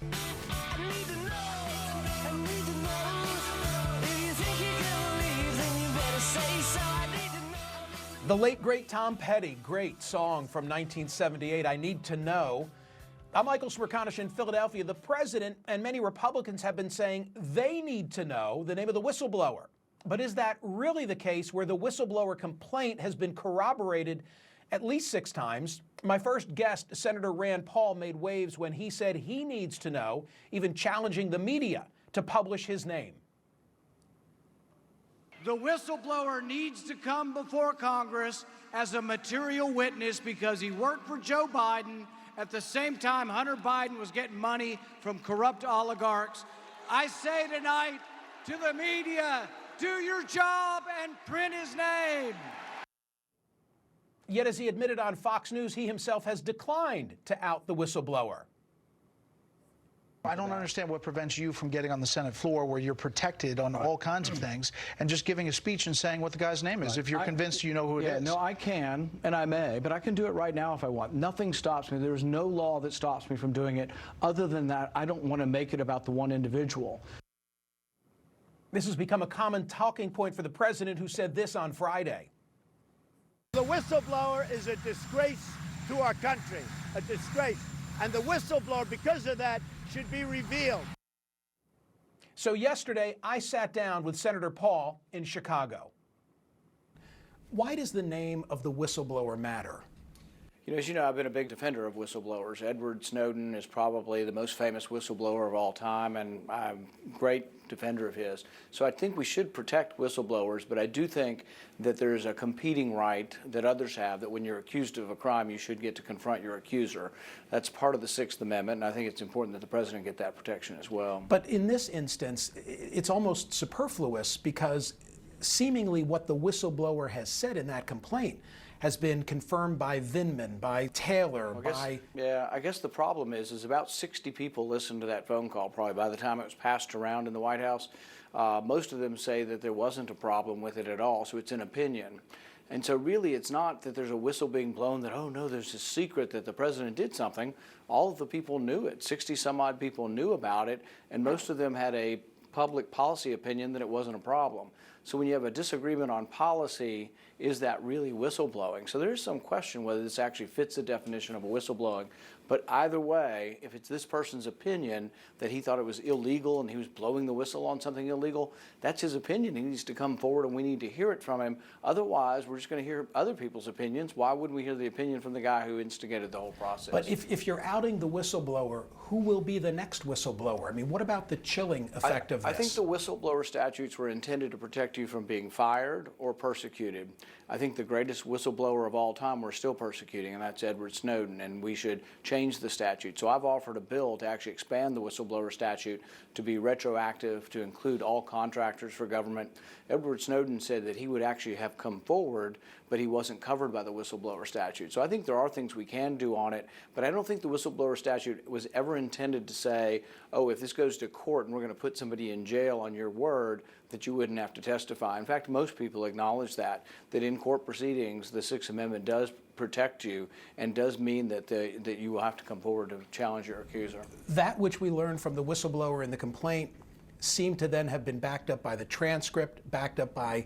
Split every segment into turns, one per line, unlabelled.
The late, great Tom Petty, great song from 1978, I Need to Know. I'm Michael Smerconish in Philadelphia. The president and many Republicans have been saying they need to know the name of the whistleblower. But is that really the case where the whistleblower complaint has been corroborated at least 6 times? My first guest, Senator Rand Paul, made waves when he said he needs to know, even challenging the media to publish his name.
The whistleblower needs to come before Congress as a material witness because he worked for Joe Biden at the same time Hunter Biden was getting money from corrupt oligarchs. I say tonight to the media, do your job and print his name.
Yet, as he admitted on Fox News, he himself has declined to out the whistleblower.
I don't understand what prevents you from getting on the Senate floor where you're protected on all kinds of things and just giving a speech and saying what the guy's name is if you're convinced you know who it is.
No, I can, and I may, but I can do it right now if I want. Nothing stops me. There's no law that stops me from doing it. Other than that, I don't want to make it about the one individual.
This has become a common talking point for the president, who said this on Friday.
The whistleblower is a disgrace to our country, a disgrace. And the whistleblower, because of that, should be revealed.
So yesterday, I sat down with Senator Paul in Chicago. Why does the name of the whistleblower matter?
You know, as you know, I've been a big defender of whistleblowers. Edward Snowden is probably the most famous whistleblower of all time, and I'm a great defender of his. So I think we should protect whistleblowers, but I do think that there's a competing right that others have, that when you're accused of a crime, you should get to confront your accuser. That's part of the Sixth Amendment, and I think it's important that the president get that protection as well.
But in this instance, it's almost superfluous because seemingly what the whistleblower has said in that complaint has been confirmed by Vindman, by Taylor,
Yeah, I guess the problem is about 60 people listened to that phone call probably by the time it was passed around in the White House. Most of them say that there wasn't a problem with it at all, so it's an opinion. And so really it's not that there's a whistle being blown that, oh no, there's a secret that the president did something. All of the people knew it. 60 some odd people knew about it, and most of them had a public policy opinion that it wasn't a problem. So when you have a disagreement on policy, is that really whistleblowing? So there is some question whether this actually fits the definition of a whistleblowing. But either way, if it's this person's opinion that he thought it was illegal and he was blowing the whistle on something illegal, that's his opinion. He needs to come forward and we need to hear it from him. Otherwise, we're just going to hear other people's opinions. Why wouldn't we hear the opinion from the guy who instigated the whole process?
But if you're outing the whistleblower, who will be the next whistleblower? I mean, what about the chilling effect of this?
I think the whistleblower statutes were intended to protect you from being fired or persecuted. I think the greatest whistleblower of all time we're still persecuting, and that's Edward Snowden, and we should change the statute. So I've offered a bill to actually expand the whistleblower statute to be retroactive, to include all contractors for government. Edward Snowden said that he would actually have come forward, but he wasn't covered by the whistleblower statute. So I think there are things we can do on it, but I don't think the whistleblower statute was ever intended to say, oh, if this goes to court and we're going to put somebody in jail on your word, that you wouldn't have to testify. In fact, most people acknowledge that in court proceedings, the Sixth Amendment does protect you and does mean that that you will have to come forward to challenge your accuser.
That which we learned from the whistleblower in the complaint seemed to then have been backed up by the transcript, backed up by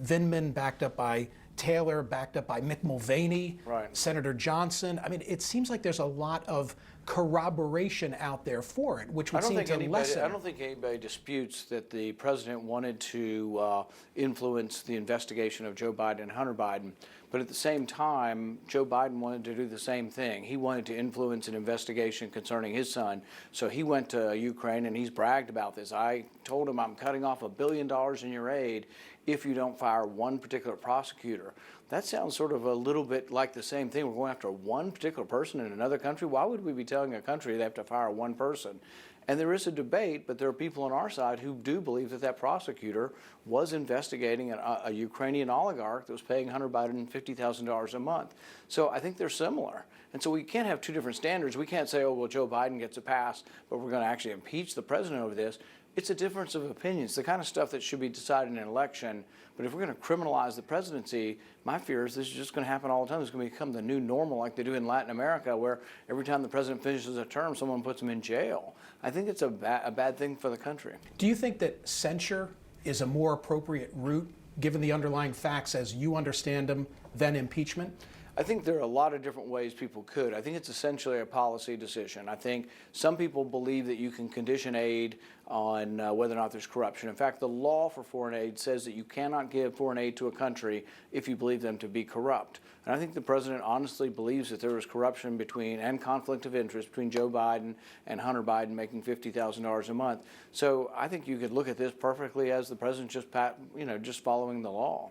Vindman, backed up by Taylor, backed up by Mick Mulvaney,
right.
Senator Johnson. I mean, it seems like there's a lot of corroboration out there for it, which would seem to lessen.
I don't think anybody disputes that the president wanted to influence the investigation of Joe Biden and Hunter Biden. But at the same time, Joe Biden wanted to do the same thing. He wanted to influence an investigation concerning his son. So he went to Ukraine and he's bragged about this. I told him I'm cutting off $1 billion in your aid if you don't fire one particular prosecutor. That sounds sort of a little bit like the same thing. We're going after one particular person in another country. Why would we be telling a country they have to fire one person? And there is a debate, but there are people on our side who do believe that that prosecutor was investigating a Ukrainian oligarch that was paying Hunter Biden $50,000 a month. So I think they're similar. And so we can't have two different standards. We can't say, oh, well, Joe Biden gets a pass, but we're going to actually impeach the president over this. It's a difference of opinions, the kind of stuff that should be decided in an election. But if we're going to criminalize the presidency, my fear is this is just going to happen all the time. It's going to become the new normal like they do in Latin America, where every time the president finishes a term, someone puts him in jail. I think it's a bad thing for the country.
Do you think that censure is a more appropriate route, given the underlying facts as you understand them, than impeachment?
I think there are a lot of different ways people could. I think it's essentially a policy decision. I think some people believe that you can condition aid on whether or not there's corruption. In fact, the law for foreign aid says that you cannot give foreign aid to a country if you believe them to be corrupt. And I think the president honestly believes that there was corruption between and conflict of interest between Joe Biden and Hunter Biden making $50,000 a month. So I think you could look at this perfectly as the president just following the law.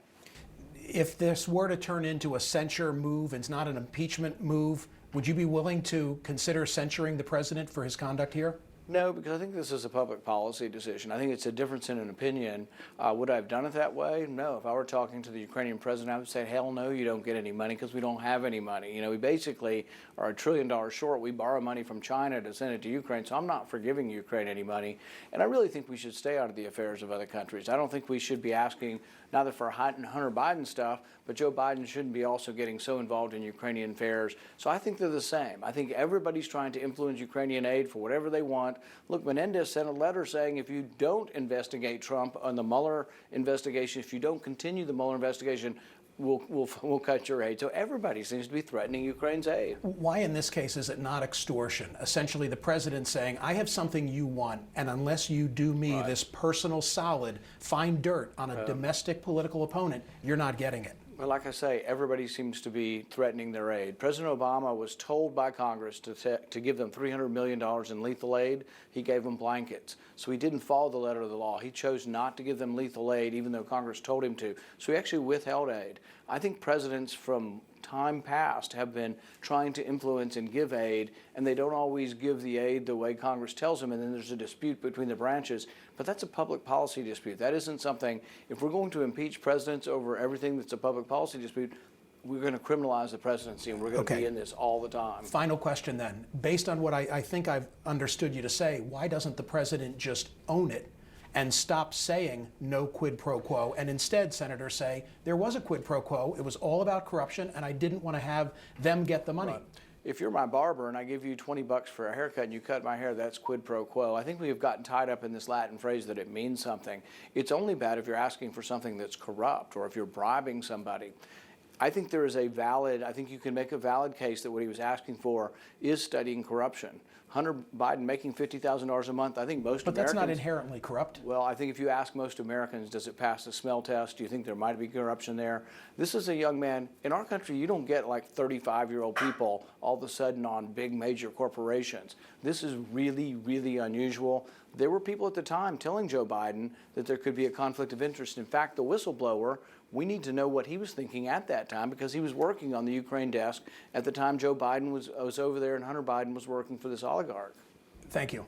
If this were to turn into a censure move and it's not an impeachment move, would you be willing to consider censuring the president for his conduct here?
No, because I think this is a public policy decision. I think it's a difference in an opinion. Would I have done it that way? No. If I were talking to the Ukrainian president, I would say, hell no, you don't get any money because we don't have any money. You know, we basically are $1 trillion short. We borrow money from China to send it to Ukraine, so I'm not forgiving Ukraine any money. And I really think we should stay out of the affairs of other countries. I don't think we should be asking, neither for Hunter Biden stuff, but Joe Biden shouldn't be also getting so involved in Ukrainian affairs. So I think they're the same. I think everybody's trying to influence Ukrainian aid for whatever they want. Look, Menendez sent a letter saying if you don't investigate Trump on the Mueller investigation, if you don't continue the Mueller investigation, we'll cut your aid. So everybody seems to be threatening Ukraine's aid.
Why in this case is it not extortion? Essentially the president saying, I have something you want, and unless you do me this personal solid, find dirt on a domestic political opponent, you're not getting it.
Well, like I say, everybody seems to be threatening their aid. President Obama was told by Congress to give them $300 million in lethal aid. He gave them blankets. So he didn't follow the letter of the law. He chose not to give them lethal aid, even though Congress told him to. So he actually withheld aid. I think presidents from time past have been trying to influence and give aid, and they don't always give the aid the way Congress tells them, and then there's a dispute between the branches. But that's a public policy dispute. That isn't something, if we're going to impeach presidents over everything that's a public policy dispute, we're going to criminalize the presidency, and we're going to be in this all the time.
Final question then. Based on what I think I've understood you to say, why doesn't the president just own it and stop saying no quid pro quo, and instead, Senator, say there was a quid pro quo, it was all about corruption, and I didn't want to have them get the money?
Right. If you're my barber and I give you $20 for a haircut and you cut my hair, that's quid pro quo. I think we have gotten tied up in this Latin phrase that it means something. It's only bad if you're asking for something that's corrupt or if you're bribing somebody. I think I think you can make a valid case that what he was asking for is studying corruption. Hunter Biden making $50,000 a month, I think most Americans...
But that's not inherently corrupt.
Well, I think if you ask most Americans, does it pass the smell test? Do you think there might be corruption there? This is a young man. In our country, you don't get like 35-year-old people all of a sudden on big major corporations. This is really, really unusual. There were people at the time telling Joe Biden that there could be a conflict of interest. In fact, the whistleblower, we need to know what he was thinking at that time because he was working on the Ukraine desk at the time Joe Biden was over there and Hunter Biden was working for this oligarch.
Thank you.